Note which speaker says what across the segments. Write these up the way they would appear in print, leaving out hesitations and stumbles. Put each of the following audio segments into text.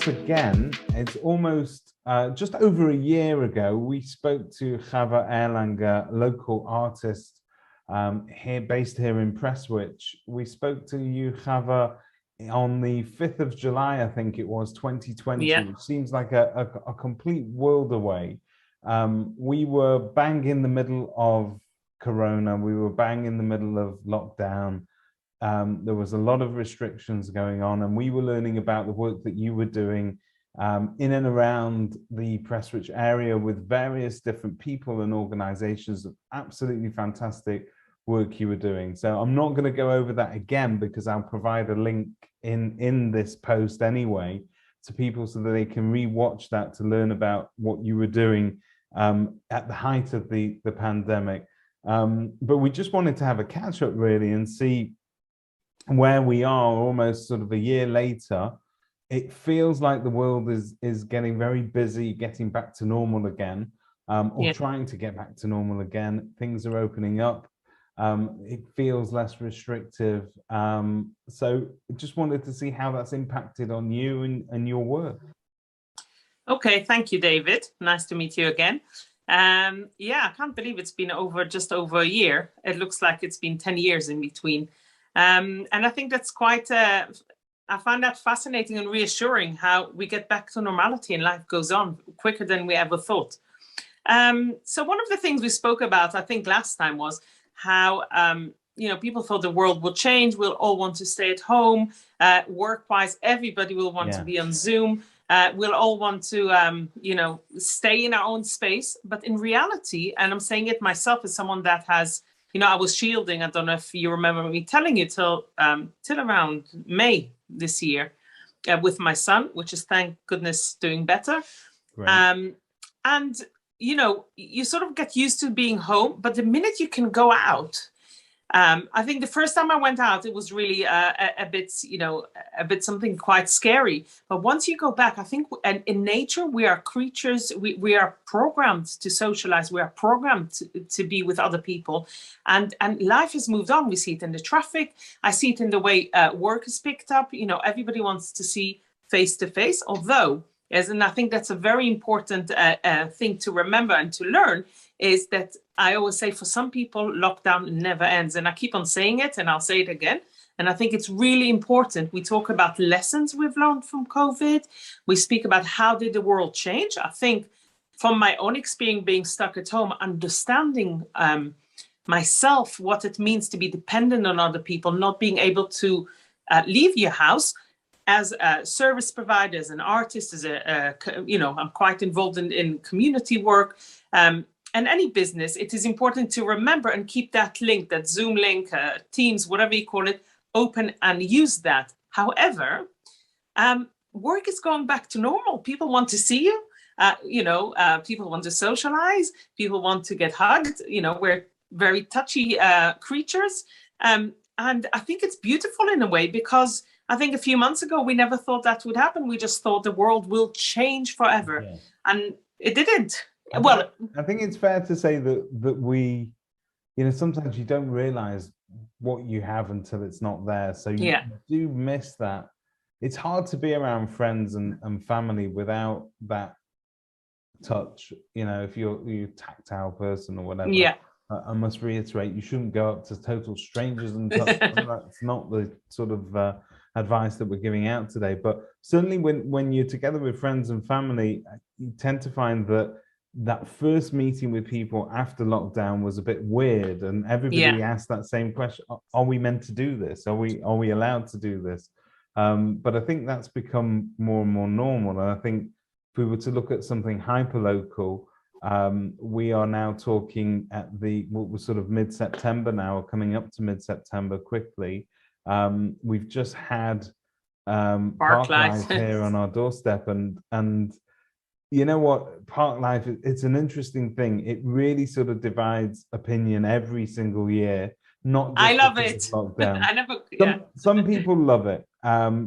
Speaker 1: once again, it's almost just over a year ago, we spoke to Chava Erlanger, local artist based here in Prestwich. We spoke to you, Chava, on the 5th of July, I think it was, 2020, which seems like a complete world away. We were bang in the middle of Corona. We were bang in the middle of lockdown. There was a lot of restrictions going on, and we were learning about the work that you were doing in and around the Prestwich area with various different people and organizations. Absolutely fantastic work you were doing. So I'm not going to go over that again because I'll provide a link in this post anyway to people so that they can re-watch that to learn about what you were doing at the height of the pandemic. But we just wanted to have a catch up really and see where we are almost sort of a year later. It feels like the world is getting very busy, getting back to normal again, or trying to get back to normal again. Things are opening up. It feels less restrictive. So just wanted to see how that's impacted on you and your work.
Speaker 2: Okay, thank you, David. Nice to meet you again. Yeah, I can't believe it's been just over a year. It looks like it's been 10 years in between. And I think that's quite, I find that fascinating and reassuring how we get back to normality and life goes on quicker than we ever thought. So one of the things we spoke about, I think last time, was how, people thought the world will change. We'll all want to stay at home. Work-wise, everybody will want to be on Zoom. We'll all want to, stay in our own space. But in reality, and I'm saying it myself as someone that has, I was shielding, I don't know if you remember me telling you, till around May this year with my son, which is, thank goodness, doing better. Right. And, you sort of get used to being home, but the minute you can go out, I think the first time I went out, it was really a bit something quite scary. But once you go back, I think in nature, we are creatures. We are programmed to socialize. We are programmed to be with other people. And life has moved on. We see it in the traffic. I see it in the way work is picked up. Everybody wants to see face to face, although, and I think that's a very important thing to remember and to learn, is that I always say for some people, lockdown never ends. And I keep on saying it, and I'll say it again. And I think it's really important. We talk about lessons we've learned from COVID. We speak about how did the world change. I think from my own experience being stuck at home, understanding myself, what it means to be dependent on other people, not being able to leave your house, as service providers and artists, I'm quite involved in community work. And any business, it is important to remember and keep that link, that Zoom link, Teams, whatever you call it, open and use that. However, work is going back to normal. People want to see you. People want to socialize. People want to get hugged. We're very touchy creatures. And I think it's beautiful in a way, because I think a few months ago, we never thought that would happen. We just thought the world will change forever. Yeah. And it didn't.
Speaker 1: I think it's fair to say that we, sometimes you don't realize what you have until it's not there. So you do miss that. It's hard to be around friends and family without that touch. If you're a tactile person or whatever. Yeah. I must reiterate, you shouldn't go up to total strangers and touch them. That's not the sort of advice that we're giving out today. But certainly when you're together with friends and family, you tend to find that first meeting with people after lockdown was a bit weird, and everybody asked that same question: are we meant to do this? Are we allowed to do this? But I think that's become more and more normal. And I think if we were to look at something hyper-local, we are now talking at what was sort of mid-September now, or coming up to mid-September quickly. We've just had Parklife here on our doorstep, and you know what, Parklife, it's an interesting thing. It really sort of divides opinion every single year. Not just
Speaker 2: I love it.
Speaker 1: Lockdown. Some people love it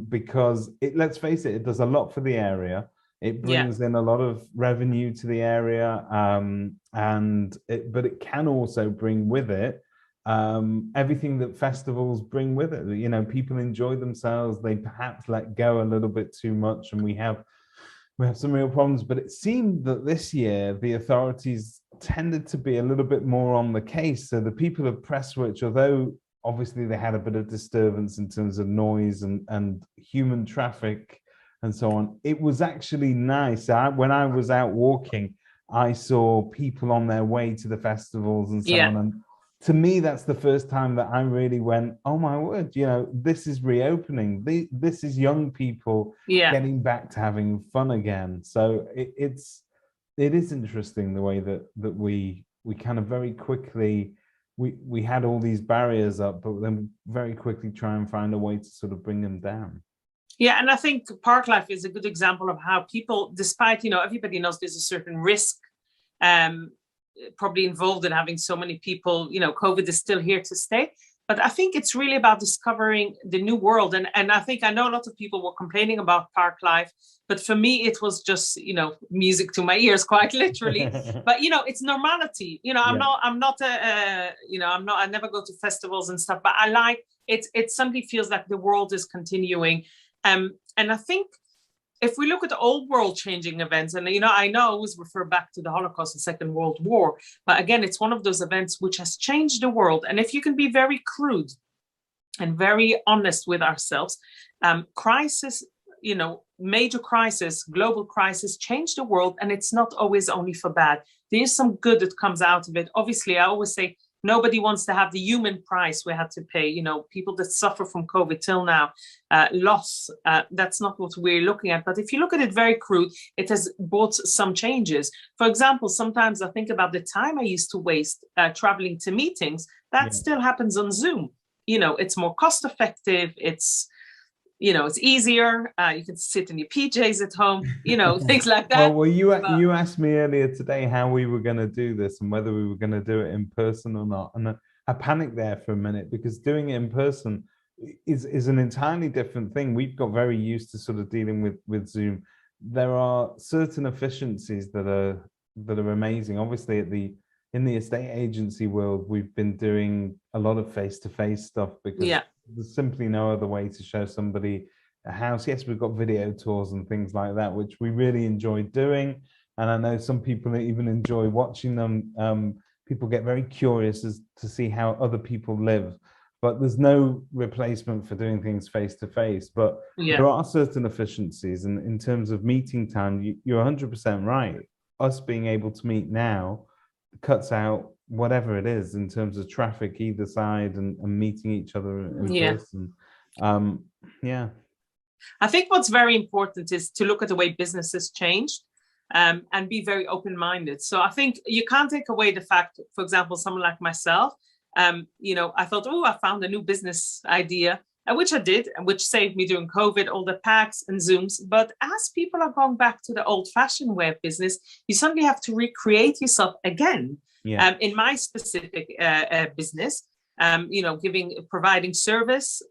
Speaker 1: because let's face it, it does a lot for the area. It brings in a lot of revenue to the area, but it can also bring with it everything that festivals bring with it. You know, people enjoy themselves, they perhaps let go a little bit too much, and we have some real problems. But it seemed that this year the authorities tended to be a little bit more on the case. So the people of Prestwich, although obviously they had a bit of disturbance in terms of noise and human traffic and so on, it was actually nice. When I was out walking, I saw people on their way to the festivals and so on. And to me, that's the first time that I really went, oh my word, you know, this is reopening. This is young people getting back to having fun again. So it is interesting the way that we kind of very quickly, we had all these barriers up, but then very quickly try and find a way to sort of bring them down.
Speaker 2: Yeah, and I think park life is a good example of how people, despite, you know, everybody knows there's a certain risk probably involved in having so many people, you know, COVID is still here to stay. But I think it's really about discovering the new world. And I think, I know a lot of people were complaining about park life, but for me, it was just, you know, music to my ears, quite literally. But, you know, it's normality. You know, I never go to festivals and stuff, but I like, it suddenly feels like the world is continuing. And I think if we look at the old world changing events, and, you know, I always refer back to the Holocaust and Second World War, but again, it's one of those events which has changed the world. And if you can be very crude and very honest with ourselves, crisis, you know, major crisis, global crisis, change the world. And it's not always only for bad. There is some good that comes out of it. Obviously, I always say, nobody wants to have the human price we had to pay. You know, people that suffer from COVID till now, loss, that's not what we're looking at. But if you look at it very crude, it has brought some changes. For example, sometimes I think about the time I used to waste traveling to meetings. That still happens on Zoom. You know, it's more cost effective. It's, you know, it's easier. You can sit in your PJs at home, you know, things like that.
Speaker 1: Well, you asked me earlier today how we were going to do this and whether we were going to do it in person or not. And I panicked there for a minute, because doing it in person is an entirely different thing. We've got very used to sort of dealing with Zoom. There are certain efficiencies that are amazing. Obviously, in the estate agency world, we've been doing a lot of face-to-face stuff, because there's simply no other way to show somebody a house. Yes, we've got video tours and things like that, which we really enjoy doing. And I know some people even enjoy watching them. People get very curious as to see how other people live, but there's no replacement for doing things face to face. But there are certain efficiencies, and in terms of meeting time, you're 100% right. Us being able to meet now cuts out whatever it is in terms of traffic either side, and meeting each other in person.
Speaker 2: I think what's very important is to look at the way businesses changed, and be very open-minded. So I think you can't take away the fact, for example, someone like myself, you know, I thought, oh, I found a new business idea, which I did, and which saved me during COVID, all the packs and Zooms. But as people are going back to the old-fashioned way of business, you suddenly have to recreate yourself again. In my specific business, you know, providing service,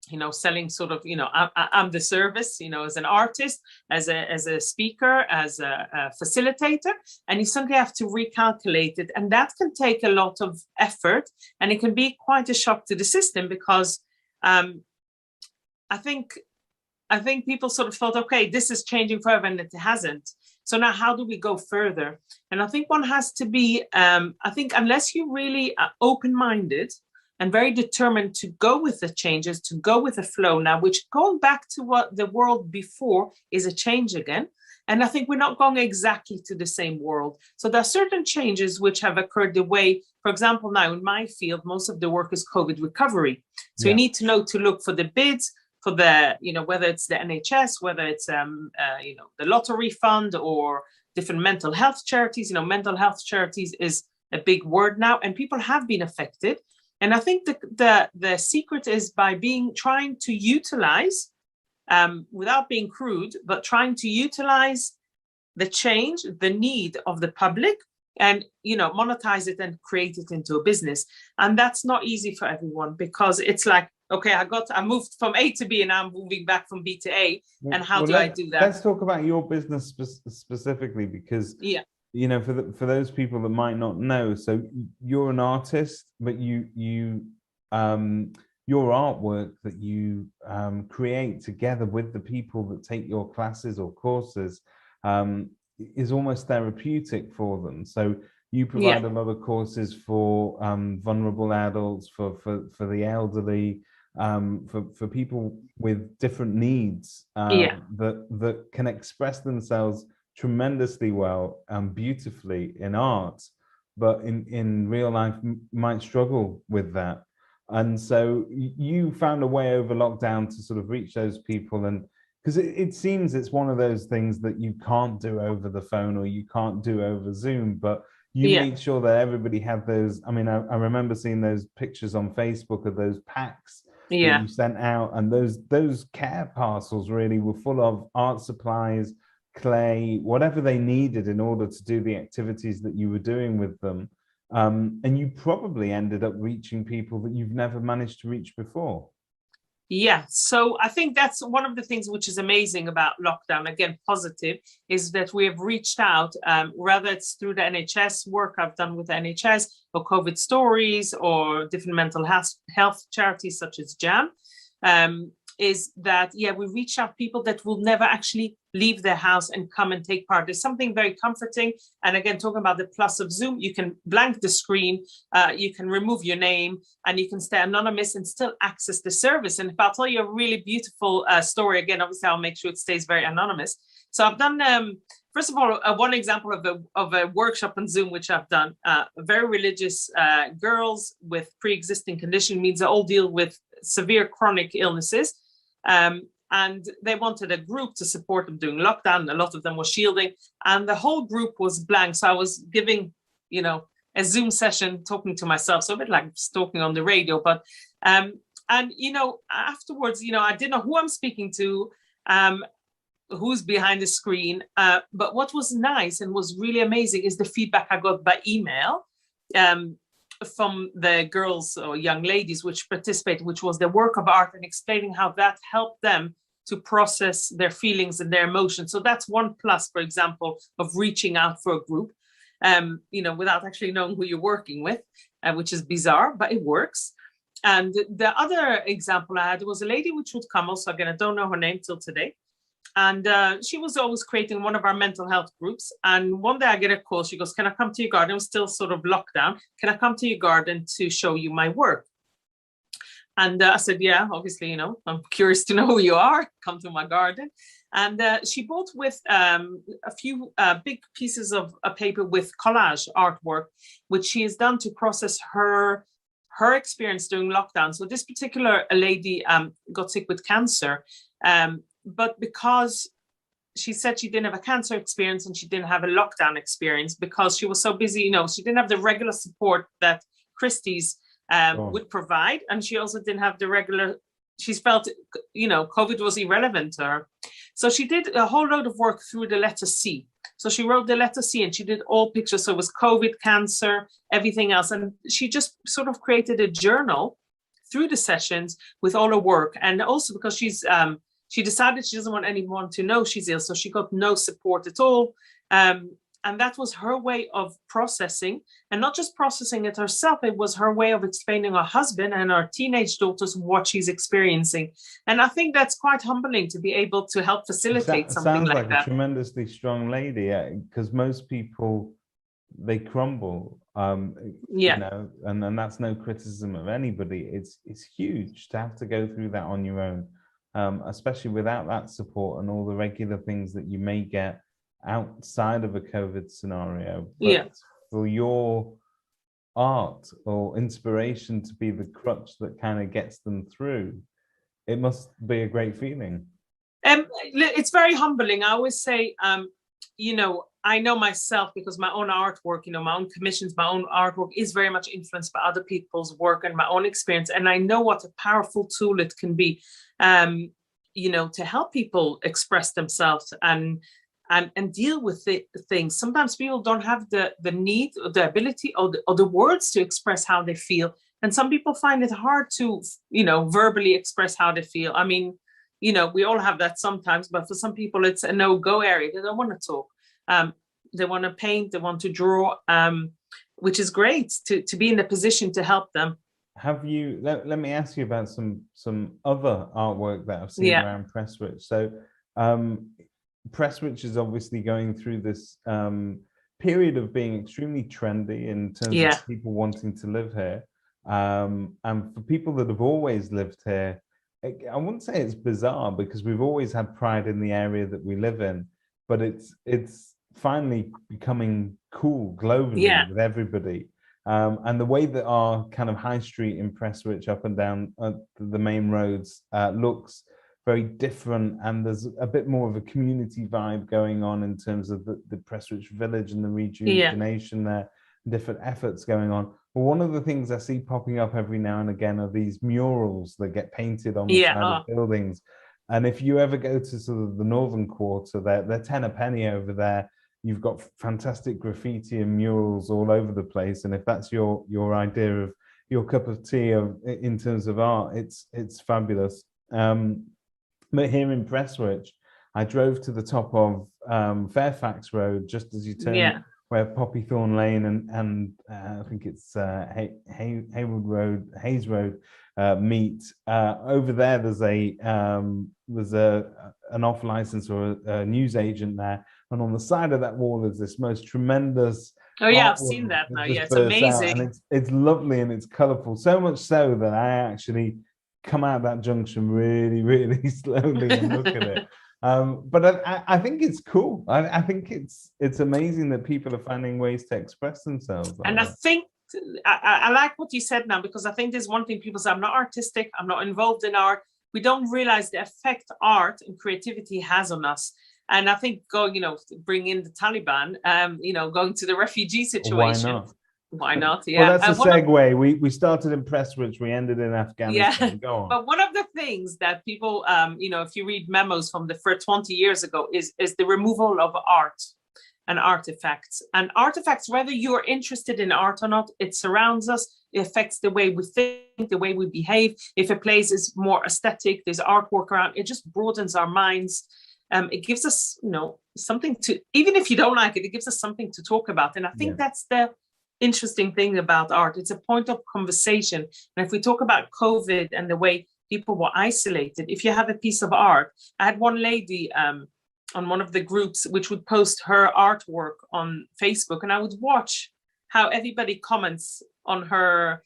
Speaker 2: you know, selling sort of, you know, I'm the service, you know, as an artist, as a speaker, as a facilitator, and you suddenly have to recalculate it. And that can take a lot of effort, and it can be quite a shock to the system, because I think people sort of thought, okay, this is changing forever, and it hasn't. So now how do we go further? And I think one has to be, I think unless you really are open-minded and very determined to go with the changes, to go with the flow now, which going back to what the world before is a change again. And I think we're not going exactly to the same world. So there are certain changes which have occurred the way, for example, now in my field, most of the work is COVID recovery. So you need to know to look for the bids, for the, you know, whether it's the NHS, whether it's, you know, the lottery fund or different mental health charities. You know, mental health charities is a big word now, and people have been affected. And I think the secret is by trying to utilize, without being crude, but trying to utilize the change, the need of the public, and, you know, monetize it and create it into a business. And that's not easy for everyone, because it's like, okay, I moved from A to B, and now I'm moving back from B to A. And how do I do that?
Speaker 1: Let's talk about your business specifically, because you know, for those people that might not know, so you're an artist, but your artwork that you create together with the people that take your classes or courses um, is almost therapeutic for them. So you
Speaker 2: Yeah,
Speaker 1: provide a lot of courses for vulnerable adults, for the elderly, for people with different needs
Speaker 2: yeah.
Speaker 1: that can express themselves tremendously well and beautifully in art, but in real life might struggle with that. And so you found a way over lockdown to sort of reach those people, and because it seems it's one of those things that you can't do over the phone or you can't do over Zoom, but you
Speaker 2: Yeah,
Speaker 1: made sure that everybody had those. I mean, I remember seeing those pictures on Facebook of those packs that
Speaker 2: yeah.
Speaker 1: you sent out, and those care parcels really were full of art supplies, clay, whatever they needed in order to do the activities that you were doing with them. And you probably ended up reaching people that you've never managed to reach before.
Speaker 2: Yeah, so I think that's one of the things which is amazing about lockdown. Again, positive is that we have reached out, whether it's through the NHS work I've done with the NHS or COVID stories or different mental health charities such as JAM. Is that, yeah, we reach out people that will never actually leave their house and come and take part. There's something very comforting. And again, talking about the plus of Zoom, you can blank the screen, you can remove your name, and you can stay anonymous and still access the service. And if I'll tell you a really beautiful story, again, obviously I'll make sure it stays very anonymous. So I've done, first of all, one example of a workshop on Zoom, which I've done. Very religious girls with pre-existing condition, means they all deal with severe chronic illnesses. And they wanted a group to support them during lockdown. A lot of them were shielding, and the whole group was blank. So I was giving, a Zoom session, talking to myself, so a bit like talking on the radio. But and afterwards, I didn't know who I'm speaking to, who's behind the screen. But what was nice and was really amazing is the feedback I got by email. From the girls or young ladies which participated, which was their work of art, and explaining how that helped them to process their feelings and their emotions. So that's one plus, for example, of reaching out for a group, without actually knowing who you're working with, which is bizarre, but it works. And the other example I had was a lady which would come, also again, I don't know her name till today. And she was always creating one of our mental health groups. And one day I get a call. She goes, "Can I come to your garden?" It was still sort of lockdown. "Can I come to your garden to show you my work?" And I said, "Yeah, obviously, I'm curious to know who you are. Come to my garden." And she bought with a few big pieces of paper with collage artwork, which she has done to process her experience during lockdown. So this particular lady got sick with cancer. But because she said she didn't have a cancer experience and she didn't have a lockdown experience because she was so busy, she didn't have the regular support that Christie's would provide. And she also didn't have the regular, she felt, COVID was irrelevant to her. So she did a whole load of work through the letter C. So she wrote the letter C and she did all pictures. So it was COVID, cancer, everything else. And she just sort of created a journal through the sessions with all her work. And also because she decided she doesn't want anyone to know she's ill, so she got no support at all. And that was her way of processing, and not just processing it herself, it was her way of explaining her husband and her teenage daughters what she's experiencing. And I think that's quite humbling to be able to help facilitate something
Speaker 1: Sounds
Speaker 2: like
Speaker 1: like a
Speaker 2: that.
Speaker 1: tremendously strong lady, because most people, they crumble, and that's no criticism of anybody. It's huge to have to go through that on your own. Especially without that support and all the regular things that you may get outside of a COVID scenario. But for your art or inspiration to be the crutch that kind of gets them through, it must be a great feeling.
Speaker 2: It's very humbling. I always say, I know myself because my own artwork, my own commissions, my own artwork is very much influenced by other people's work and my own experience. And I know what a powerful tool it can be, to help people express themselves and deal with the things. Sometimes people don't have the need or the ability or the words to express how they feel. And some people find it hard to, verbally express how they feel. I mean, we all have that sometimes, but for some people it's a no-go area. They don't want to talk. they want to paint, they want to draw, which is great to be in the position to help them.
Speaker 1: Have you, let me ask you about some other artwork that I've seen around Prestwich. So Prestwich is obviously going through this period of being extremely trendy in terms of people wanting to live here. And for people that have always lived here, I wouldn't say it's bizarre because we've always had pride in the area that we live in, but it's finally becoming cool globally with everybody. And the way that our kind of high street in Prestwich up and down the main roads looks very different, and there's a bit more of a community vibe going on in terms of the Prestwich village and the rejuvenation there, different efforts going on. But one of the things I see popping up every now and again are these murals that get painted on the side of buildings. And if you ever go to sort of the northern quarter, they're 10 a penny over there. You've got fantastic graffiti and murals all over the place. And if that's your idea of your cup of tea in terms of art, it's fabulous. But here in Prestwich, I drove to the top of Fairfax Road, just as you turn where Poppythorn Lane and I think it's Hayes Road meet. Over there, there's an off license or a news agent there, and on the side of that wall is this most tremendous.
Speaker 2: I've seen that now. Yeah, it's amazing,
Speaker 1: and it's lovely and it's colourful. So much so that I actually come out that junction really, really slowly and look at it. But I think it's cool. I think it's amazing that people are finding ways to express themselves.
Speaker 2: And I think I like what you said now, because I think there's one thing people say: I'm not artistic, I'm not involved in art. We don't realize the effect art and creativity has on us. And I think going, bring in the Taliban, going to the refugee situation.
Speaker 1: Why not?
Speaker 2: Why not? Yeah.
Speaker 1: Well, that's a segue. We started in Prestwich, we ended in Afghanistan.
Speaker 2: Yeah.
Speaker 1: Go on.
Speaker 2: But one of the things that people, if you read memos from for 20 years ago, is the removal of art and artifacts. And artifacts, whether you're interested in art or not, it surrounds us. It affects the way we think, the way we behave. If a place is more aesthetic, there's artwork around, it just broadens our minds. It gives us, something to, even if you don't like it, it gives us something to talk about. And I think that's the interesting thing about art. It's a point of conversation. And if we talk about COVID and the way people were isolated, if you have a piece of art, I had one lady on one of the groups which would post her artwork on Facebook, and I would watch how everybody comments on her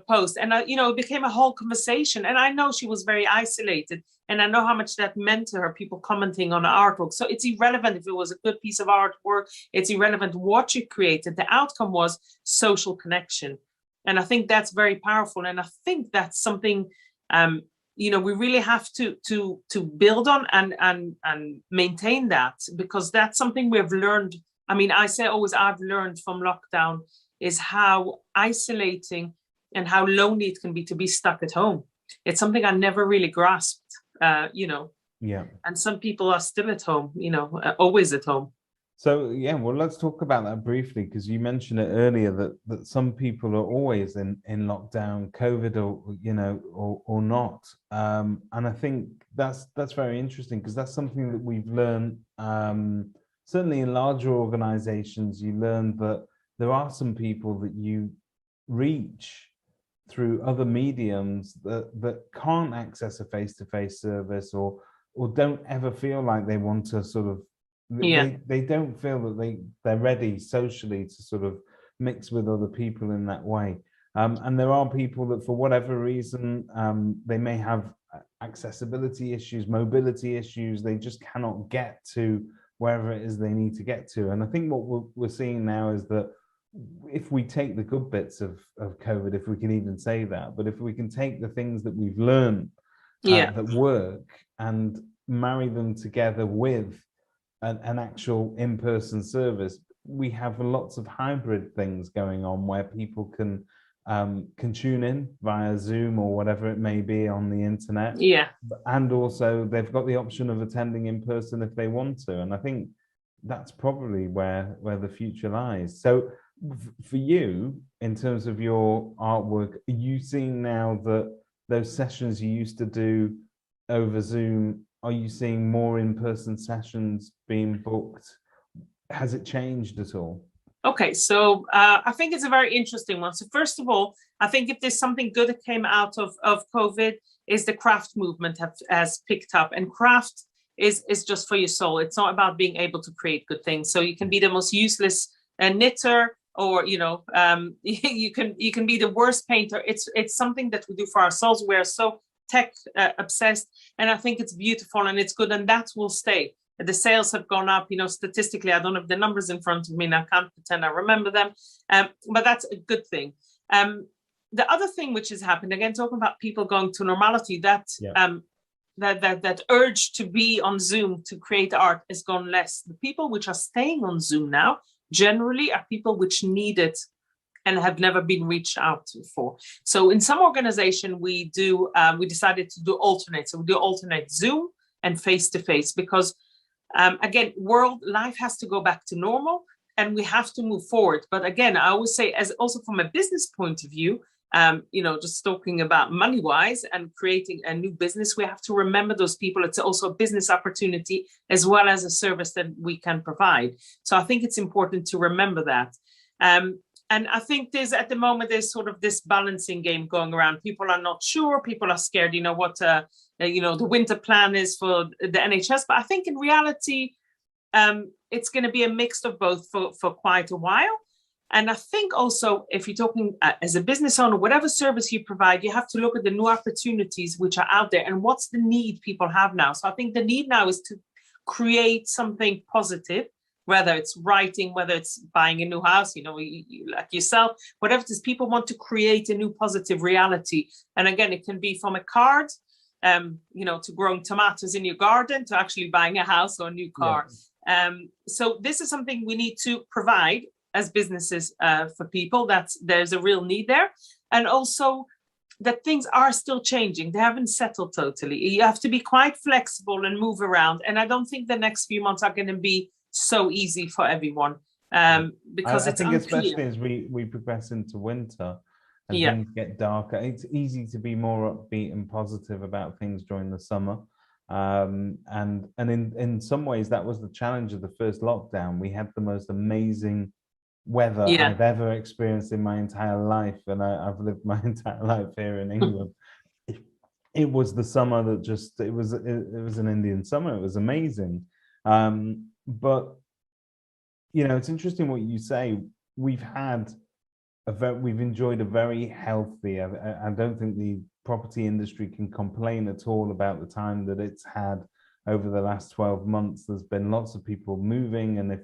Speaker 2: post, and it became a whole conversation. And I know she was very isolated, and I know how much that meant to her, people commenting on the artwork. So it's irrelevant if it was a good piece of artwork, it's irrelevant what you created. The outcome was social connection, and I think that's very powerful. And I think that's something we really have to build on and maintain that, because that's something we have learned. I mean, I say always I've learned from lockdown is how isolating and how lonely it can be to be stuck at home. It's something I never really grasped,
Speaker 1: Yeah.
Speaker 2: And some people are still at home, always at home.
Speaker 1: So, well, let's talk about that briefly, because you mentioned it earlier that some people are always in lockdown, COVID or not. And I think that's very interesting, because that's something that we've learned, certainly in larger organizations. You learn that there are some people that you reach through other mediums that can't access a face-to-face service or don't ever feel like they want to sort of, they don't feel that they're ready socially to sort of mix with other people in that way. And there are people that, for whatever reason, they may have accessibility issues, mobility issues. They just cannot get to wherever it is they need to get to. And I think what we're seeing now is that if we take the good bits of COVID, if we can even say that, but if we can take the things that we've learned that work and marry them together with an actual in-person service, we have lots of hybrid things going on where people can tune in via Zoom or whatever it may be on the internet. And also they've got the option of attending in person if they want to. And I think that's probably where the future lies. So for you, in terms of your artwork, are you seeing now that those sessions you used to do over Zoom, are you seeing more in-person sessions being booked? has it changed at all?
Speaker 2: Okay, so I think it's a very interesting one. So first of all, I think if there's something good that came out of COVID, is the craft movement has picked up, and craft is just for your soul. It's not about being able to create good things. So you can be the most useless knitter, or you can be the worst painter. It's something that we do for ourselves. We're so tech obsessed, and I think it's beautiful and it's good, and that will stay. The sales have gone up, statistically. I don't have the numbers in front of me, and I can't pretend I remember them, but that's a good thing. The other thing which has happened, again, talking about people going to normality, that urge to be on Zoom to create art has gone less. The people which are staying on Zoom now generally are people which need it and have never been reached out for. So in some organization, we decided to do alternate. So we do alternate Zoom and face-to-face, because again, life has to go back to normal, and we have to move forward. But again, I always say, as also from a business point of view, just talking about money-wise and creating a new business, we have to remember those people. It's also a business opportunity as well as a service that we can provide. So I think it's important to remember that. And I think at the moment, there's sort of this balancing game going around. People are not sure. People are scared, what the winter plan is for the NHS. But I think in reality, it's going to be a mix of both for quite a while. And I think also, if you're talking as a business owner, whatever service you provide, you have to look at the new opportunities which are out there and what's the need people have now. So I think the need now is to create something positive, whether it's writing, whether it's buying a new house, like yourself, whatever it is, people want to create a new positive reality. And again, it can be from a card, to growing tomatoes in your garden, to actually buying a house or a new car. Yeah. So this is something we need to provide as businesses for people. There's a real need there. And also that things are still changing. They haven't settled totally. You have to be quite flexible and move around. And I don't think the next few months are going to be so easy for everyone, because
Speaker 1: I think unclear. Especially as we progress into winter and things get darker, it's easy to be more upbeat and positive about things during the summer. And in some ways, that was the challenge of the first lockdown. We had the most amazing weather I've ever experienced in my entire life, and I've lived my entire life here in England. It was the summer that it was an Indian summer. It was amazing. But it's interesting what you say. We've enjoyed a very healthy. I don't think the property industry can complain at all about the time that it's had over the last 12 months. There's been lots of people moving, and if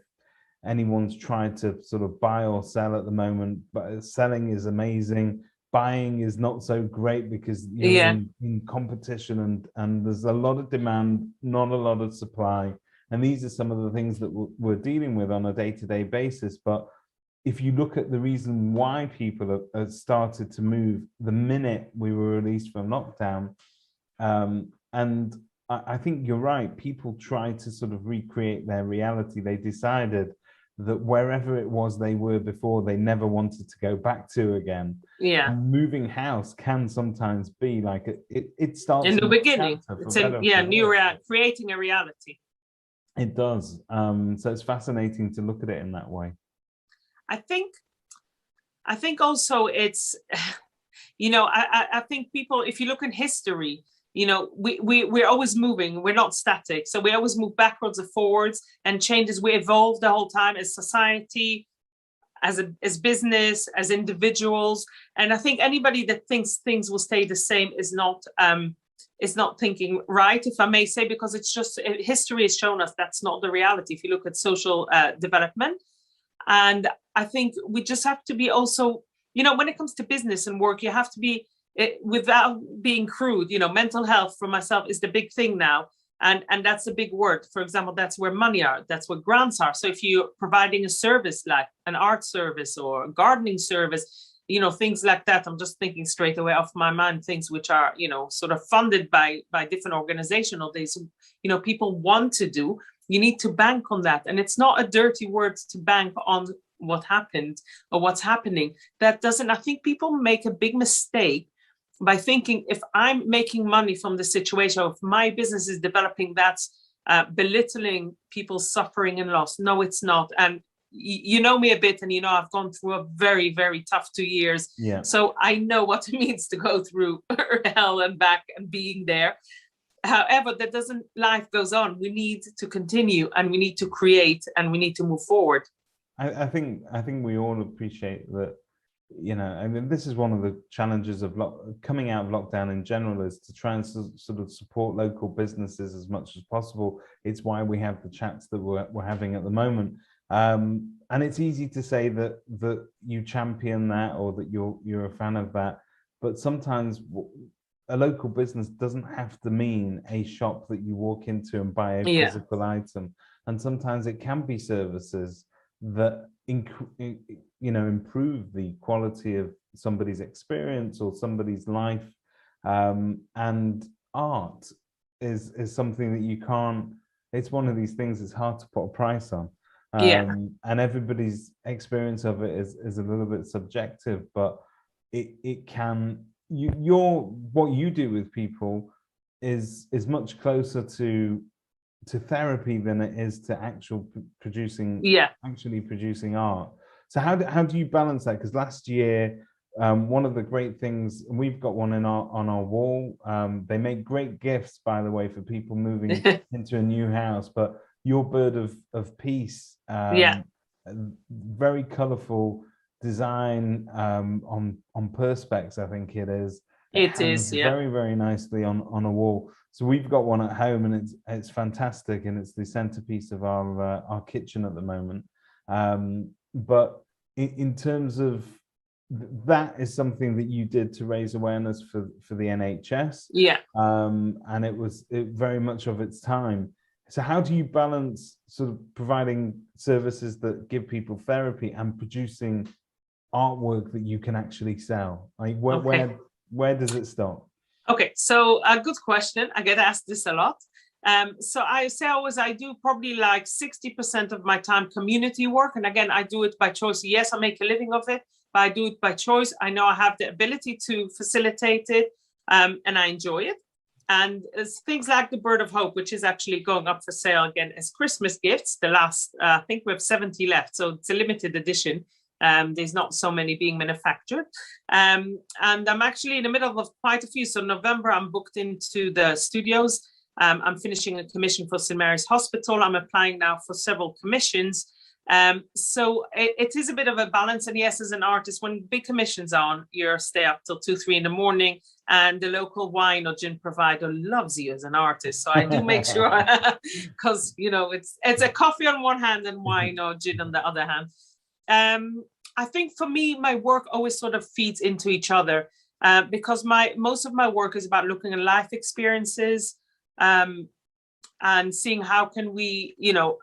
Speaker 1: anyone's tried to sort of buy or sell at the moment, but selling is amazing. Buying is not so great because you're in competition, and there's a lot of demand, not a lot of supply. And these are some of the things that we're dealing with on a day-to-day basis. But if you look at the reason why people have started to move the minute we were released from lockdown, and I think you're right, people tried to sort of recreate their reality. They decided that wherever it was they were before, they never wanted to go back to again.
Speaker 2: Yeah.
Speaker 1: And moving house can sometimes be like it starts
Speaker 2: in the beginning. It's creating a reality.
Speaker 1: It does. So it's fascinating to look at it in that way.
Speaker 2: I think also it's, I think people, if you look in history, we're always moving. We're not static. So we always move backwards and forwards and changes. We evolve the whole time as society, as business, as individuals. And I think anybody that thinks things will stay the same is not thinking right, if I may say, because it's just history has shown us that's not the reality. If you look at social development, and I think we just have to be also, when it comes to business and work, you have to be, without being crude, mental health for myself is the big thing now. And that's a big word. For example, that's where money are. That's where grants are. So if you're providing a service like an art service or a gardening service, things like that, I'm just thinking straight away off my mind, things which are, sort of funded by different organizations or these, people want to do. You need to bank on that. And it's not a dirty word to bank on what happened or what's happening. I think people make a big mistake by thinking, if I'm making money from the situation, or if my business is developing, that's belittling people's suffering and loss. No, it's not. And you know me a bit, and you know I've gone through a very, very tough 2 years.
Speaker 1: Yeah.
Speaker 2: So I know what it means to go through hell and back and being there. However, that doesn't, life goes on. We need to continue, and we need to create, and we need to move forward.
Speaker 1: I think we all appreciate that, you know, I mean, this is one of the challenges of coming out of lockdown in general, is to try and sort of support local businesses as much as possible. It's why we have the chats that we're having at the moment. And it's easy to say that you champion that, or that you're a fan of that, but sometimes a local business doesn't have to mean a shop that you walk into and buy a physical item. And sometimes it can be services that improve the quality of somebody's experience or somebody's life. And art is something that you can't, it's one of these things it's hard to put a price on. And everybody's experience of it is a little bit subjective, but it can, what you do with people is much closer to therapy than it is to actually producing art. So how do you balance that? Because last year, one of the great things, and we've got one on our wall, they make great gifts, by the way, for people moving into a new house, but your bird of peace, very colorful design on perspex, I think it is.
Speaker 2: It is,
Speaker 1: very, very nicely on a wall. So we've got one at home, and it's fantastic, and it's the centerpiece of our kitchen at the moment. But in terms of that, is something that you did to raise awareness for the NHS. And it was very much of its time. So how do you balance sort of providing services that give people therapy and producing artwork that you can actually sell? Like where does it stop?
Speaker 2: Okay, so a good question. I get asked this a lot. So I say always, I do probably like 60% of my time community work. And again, I do it by choice. Yes, I make a living of it, but I do it by choice. I know I have the ability to facilitate it, and I enjoy it. And it's things like the Bird of Hope, which is actually going up for sale again as Christmas gifts. The last, I think we have 70 left. So it's a limited edition. There's not so many being manufactured. And I'm actually in the middle of quite a few. So November, I'm booked into the studios. I'm finishing a commission for St. Mary's Hospital. I'm applying now for several commissions. So it is a bit of a balance. And yes, as an artist, when big commissions are on, you stay up till 2, 3 in the morning. And the local wine or gin provider loves you as an artist. So I do make sure, because, you know, it's a coffee on one hand and wine or gin on the other hand. I think for me, my work always sort of feeds into each other, because most of my work is about looking at life experiences, and seeing how can we, you know,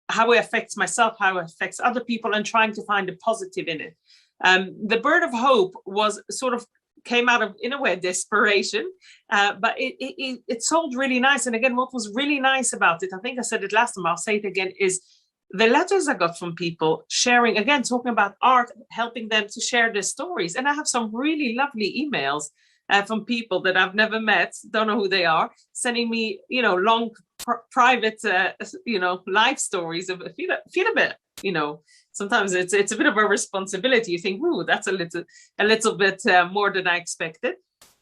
Speaker 2: how it affects myself, how it affects other people, and trying to find a positive in it. The Bird of Hope was sort of came out of, in a way, desperation, but it sold really nice. And again, what was really nice about it, I think I said it last time, I'll say it again, is the letters I got from people sharing, again, talking about art, helping them to share their stories. And I have some really lovely emails from people that I've never met, don't know who they are, sending me, you know, long private, you know, life stories of feel a bit, you know, sometimes it's a bit of a responsibility. You think, ooh, that's a little bit more than I expected.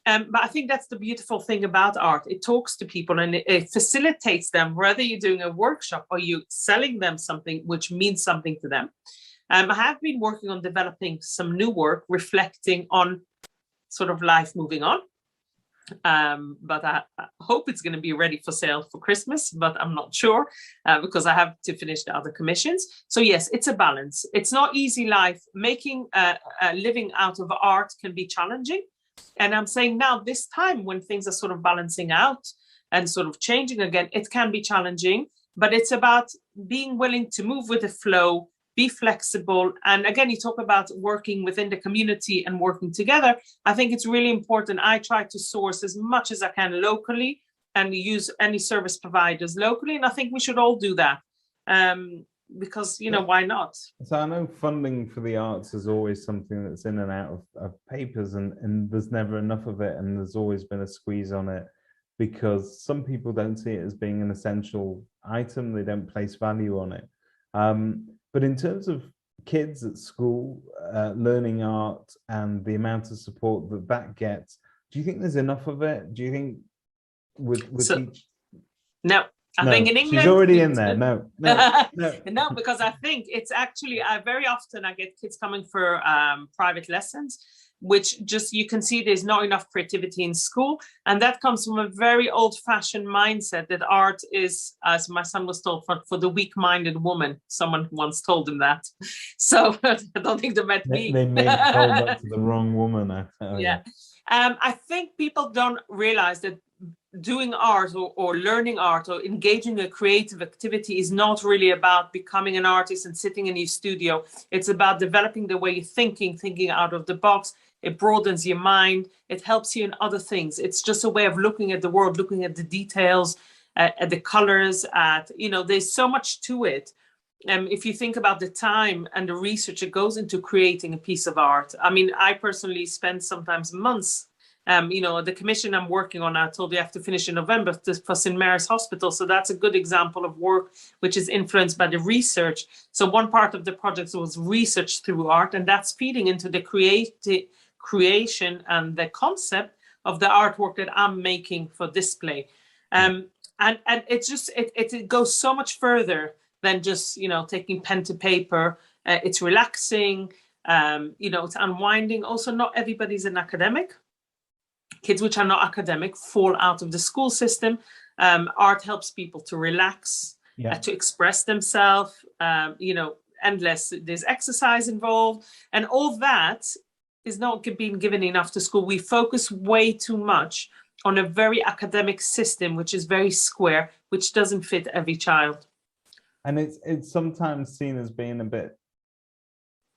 Speaker 2: But I think that's the beautiful thing about art. It talks to people, and it facilitates them, whether you're doing a workshop or you're selling them something which means something to them. I have been working on developing some new work reflecting on sort of life moving on. But I hope it's going to be ready for sale for Christmas, but I'm not sure, because I have to finish the other commissions. So yes, it's a balance. It's not easy life. Making a living out of art can be challenging. And I'm saying now, this time when things are sort of balancing out and sort of changing again, it can be challenging, but it's about being willing to move with the flow, be flexible. And again, you talk about working within the community and working together. I think it's really important. I try to source as much as I can locally and use any service providers locally. And I think we should all do that. Because, you know, why not?
Speaker 1: So I know funding for the arts is always something that's in and out of papers, and there's never enough of it, and there's always been a squeeze on it. because some people don't see it as being an essential item. They don't place value on it. But in terms of kids at school learning art and the amount of support that that gets, do you think there's enough of it? Do you think with each?
Speaker 2: No, I think in England
Speaker 1: she's already in there. No.
Speaker 2: No, because I think it's actually very often I get kids coming for private lessons, which just you can see there's not enough creativity in school, and that comes from a very old-fashioned mindset that art is, as my son was told, for the weak-minded woman. Someone once told him that, so I don't think they meant me.
Speaker 1: They may have told that to the wrong woman. I tell you.
Speaker 2: I think people don't realize that doing art or learning art or engaging in a creative activity is not really about becoming an artist and sitting in your studio. It's about developing the way you're thinking out of the box. It broadens your mind. It helps you in other things. It's just a way of looking at the world, looking at the details, at the colors, there's so much to it. If you think about the time and the research that goes into creating a piece of art. I mean, I personally spend sometimes months. The commission I'm working on, I told you I have to finish in November for St. Mary's Hospital. So that's a good example of work which is influenced by the research. So one part of the project was research through art, and that's feeding into the creation and the concept of the artwork that I'm making for display. And it's just, it goes so much further than just, taking pen to paper. It's relaxing, it's unwinding. Also, not everybody's an academic. Kids which are not academic fall out of the school system. Art helps people to relax, to express themselves, endless. There's exercise involved, and all that is not being given enough to school. We focus way too much on a very academic system, which is very square, which doesn't fit every child.
Speaker 1: And it's sometimes seen as being a bit,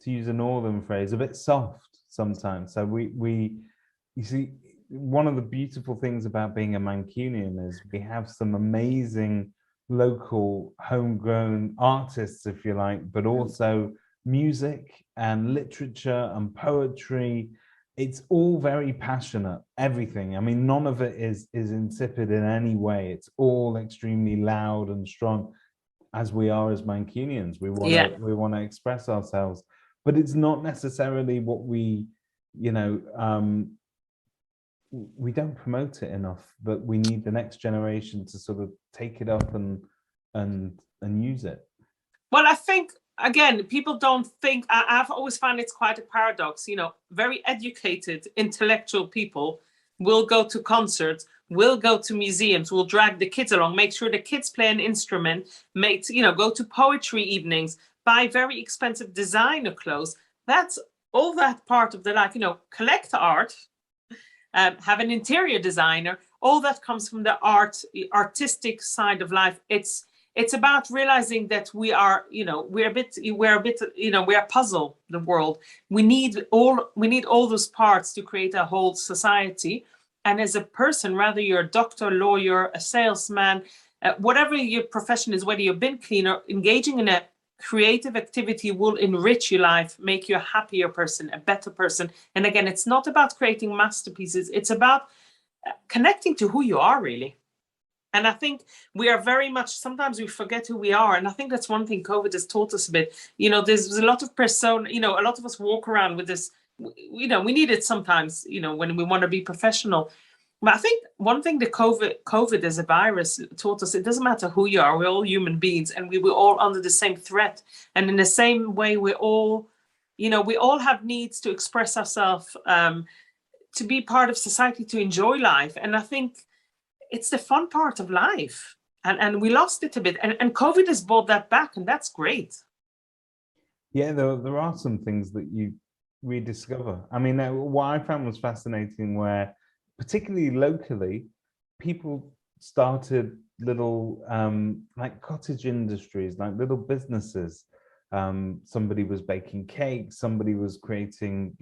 Speaker 1: to use a northern phrase, a bit soft sometimes. So you see, one of the beautiful things about being a Mancunian is we have some amazing local homegrown artists, if you like, but also music and literature and poetry. It's all very passionate, everything. I mean, none of it is insipid in any way. It's all extremely loud and strong, as we are as Mancunians. We want to express ourselves, but it's not necessarily what we don't promote it enough, but we need the next generation to sort of take it up and use it.
Speaker 2: Well, I think, again, people don't think, I've always found it's quite a paradox, very educated, intellectual people will go to concerts, will go to museums, will drag the kids along, make sure the kids play an instrument, go to poetry evenings, buy very expensive designer clothes. That's all that part of the life, collect art, have an interior designer. All that comes from the artistic side of life. It's about realizing that we are a puzzle, the world. We need all those parts to create a whole society. And as a person, whether you're a doctor, lawyer, a salesman, whatever your profession is, whether you're a bin cleaner, engaging in a creative activity will enrich your life, make you a happier person, a better person. And again, it's not about creating masterpieces. It's about connecting to who you are, really. And I think we are very much, sometimes we forget who we are. And I think that's one thing COVID has taught us a bit. There's a lot of persona, a lot of us walk around with this, we need it sometimes, when we want to be professional. But I think one thing that COVID as a virus taught us, it doesn't matter who you are, we're all human beings, and we were all under the same threat. And in the same way, we all have needs to express ourselves, to be part of society, to enjoy life. And I think it's the fun part of life. And we lost it a bit. And COVID has brought that back, and that's great.
Speaker 1: Yeah, there are some things that you rediscover. I mean, what I found was fascinating, where particularly locally, people started little like cottage industries, like little businesses. Somebody was baking cakes, somebody was creating,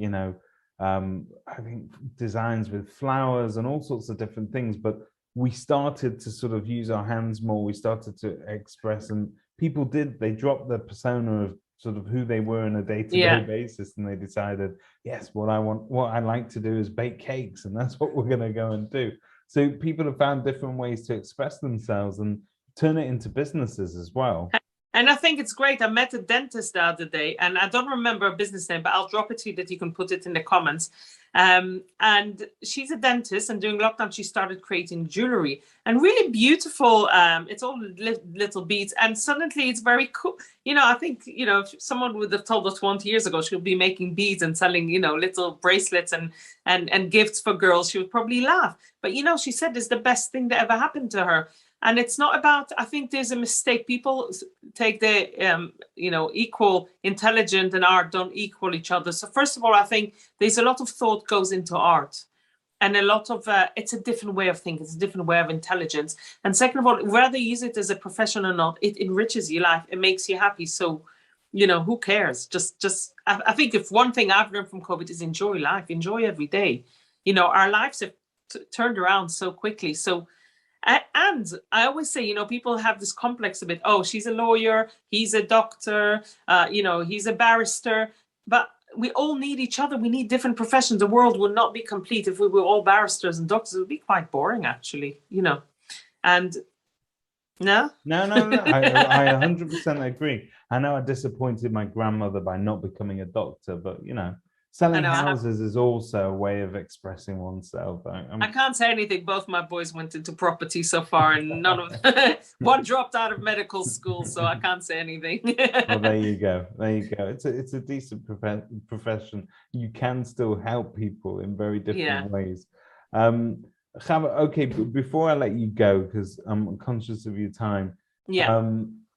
Speaker 1: I think designs with flowers and all sorts of different things. But we started to sort of use our hands more. We started to express, and people they dropped the persona of sort of who they were on a day-to-day basis, and they decided, yes, what I like to do is bake cakes, and that's what we're going to go and do. So people have found different ways to express themselves and turn it into businesses as well.
Speaker 2: And I think it's great. I met a dentist the other day, and I don't remember a business name, but I'll drop it to you that you can put it in the comments. And she's a dentist, and during lockdown, she started creating jewelry and really beautiful. It's all little beads, and suddenly it's very cool. I think, if someone would have told us 20 years ago she'll be making beads and selling, little bracelets and gifts for girls, she would probably laugh. But, she said it's the best thing that ever happened to her. And it's not about, I think there's a mistake. People take the, equal intelligence and art don't equal each other. So first of all, I think there's a lot of thought goes into art, and a lot of, it's a different way of thinking. It's a different way of intelligence. And second of all, whether you use it as a profession or not, it enriches your life. It makes you happy. So, who cares? I think if one thing I've learned from COVID is enjoy life, enjoy every day. Our lives have turned around so quickly. So, and I always say, people have this complex of it. Oh, she's a lawyer, he's a doctor, he's a barrister. But we all need each other. We need different professions. The world would not be complete if we were all barristers and doctors. It would be quite boring, actually, And no?
Speaker 1: No. I 100% agree. I know I disappointed my grandmother by not becoming a doctor, but, selling houses is also a way of expressing oneself.
Speaker 2: I can't say anything. Both my boys went into property so far, and none of one dropped out of medical school, so I can't say anything.
Speaker 1: Well, there you go. It's a decent profession. You can still help people in very different ways. Chava, okay, before I let you go, because I'm conscious of your time.
Speaker 2: Yeah.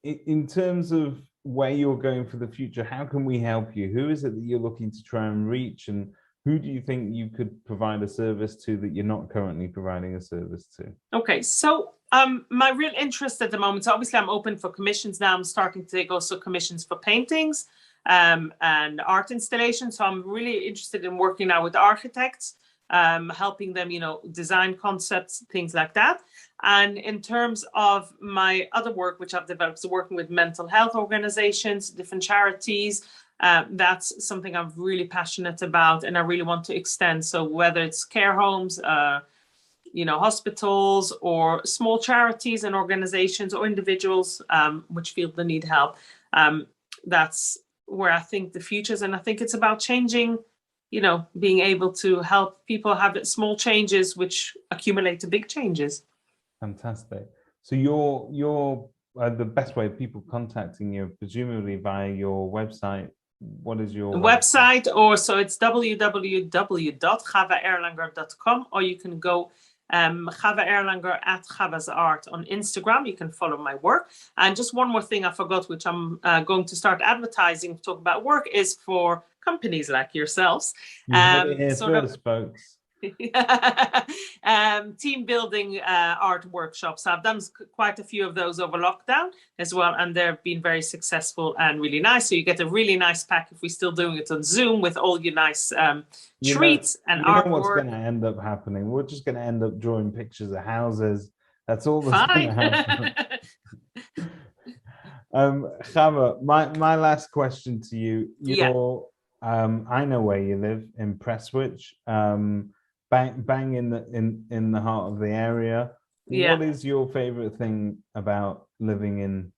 Speaker 1: In terms of where you're going for the future, how can we help you? Who is it that you're looking to try and reach, and who do you think you could provide a service to that you're not currently providing a service to?
Speaker 2: Okay, so my real interest at the moment, so obviously I'm open for commissions now. I'm starting to take also commissions for paintings and art installations. So I'm really interested in working now with architects, helping them, design concepts, things like that. And in terms of my other work, which I've developed, so working with mental health organizations, different charities, that's something I'm really passionate about and I really want to extend. So whether it's care homes, hospitals, or small charities and organizations or individuals which feel they need help, that's where I think the future is. And I think it's about changing, being able to help people have small changes which accumulate to big changes.
Speaker 1: Fantastic. So you're the best way of people contacting you, presumably via your website. What is your
Speaker 2: website? Or so it's www.chavaerlanger.com, or you can go Chava Erlanger at Chava's Art on Instagram. You can follow my work. And just one more thing I forgot, which I'm going to start advertising, talk about work, is for companies like yourselves.
Speaker 1: You heard it here first, folks.
Speaker 2: Team building art workshops. I've done quite a few of those over lockdown as well, and they've been very successful and really nice. So you get a really nice pack if we're still doing it on Zoom with all your nice treats and artwork.
Speaker 1: What's going to end up happening? We're just going to end up drawing pictures of houses. That's all that's going to happen. Chava, my last question to you. I know where you live, in Prestwich. Bang in the heart of the area. What is your favorite thing about living in?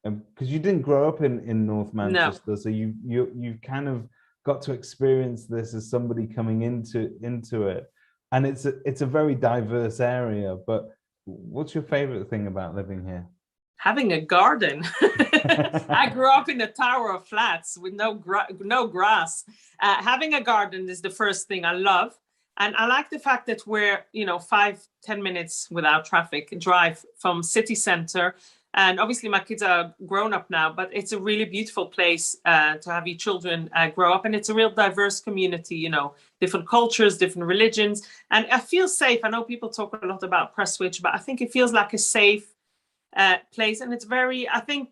Speaker 1: Because you didn't grow up in North Manchester, so you've kind of got to experience this as somebody coming into it, and it's a very diverse area. But what's your favorite thing about living here?
Speaker 2: Having a garden. I grew up in a tower of flats with no grass. Having a garden is the first thing I love. And I like the fact that we're, 5-10 minutes without traffic drive from city center. And obviously my kids are grown up now, but it's a really beautiful place to have your children grow up. And it's a real diverse community, different cultures, different religions. And I feel safe. I know people talk a lot about Prestwich, but I think it feels like a safe place. And it's very, I think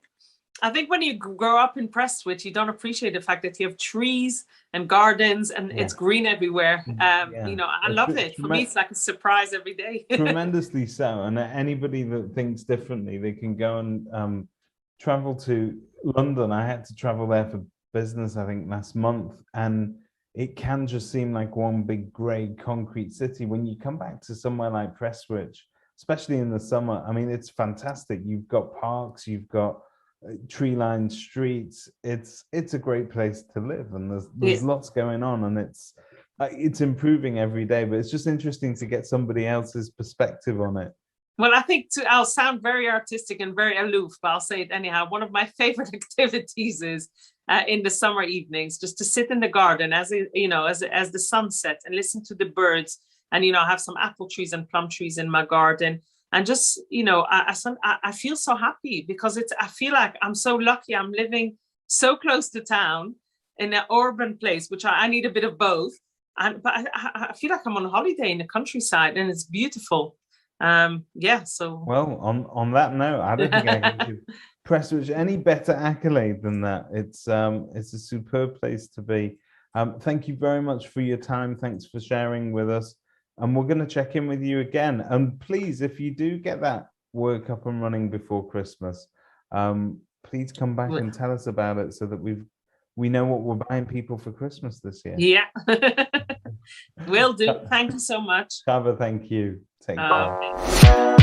Speaker 2: when you grow up in Prestwich, you don't appreciate the fact that you have trees and gardens and it's green everywhere. I love it. For me, it's like a surprise every day.
Speaker 1: Tremendously so. And anybody that thinks differently, they can go and travel to London. I had to travel there for business, I think, last month. And it can just seem like one big grey concrete city. When you come back to somewhere like Prestwich, especially in the summer, I mean, it's fantastic. You've got parks, you've got tree-lined streets. It's a great place to live, and there's lots going on, and it's improving every day. But it's just interesting to get somebody else's perspective on it.
Speaker 2: Well, I think I'll sound very artistic and very aloof, but I'll say it anyhow. One of my favorite activities is in the summer evenings, just to sit in the garden as the sun sets and listen to the birds, and have some apple trees and plum trees in my garden, and just I feel so happy because I feel like I'm so lucky. I'm living so close to town in an urban place, which I need a bit of both, but I feel like I'm on holiday in the countryside, and it's beautiful. So
Speaker 1: well, on that note, I don't think I can give Prestwich any better accolade than that. It's a superb place to be. Thank you very much for your time. Thanks for sharing with us, and we're going to check in with you again. And please, if you do get that work up and running before Christmas, please come back and tell us about it so that we know what we're buying people for Christmas this year.
Speaker 2: Yeah. Will do. Thank you so much.
Speaker 1: Chava, thank you. Take care.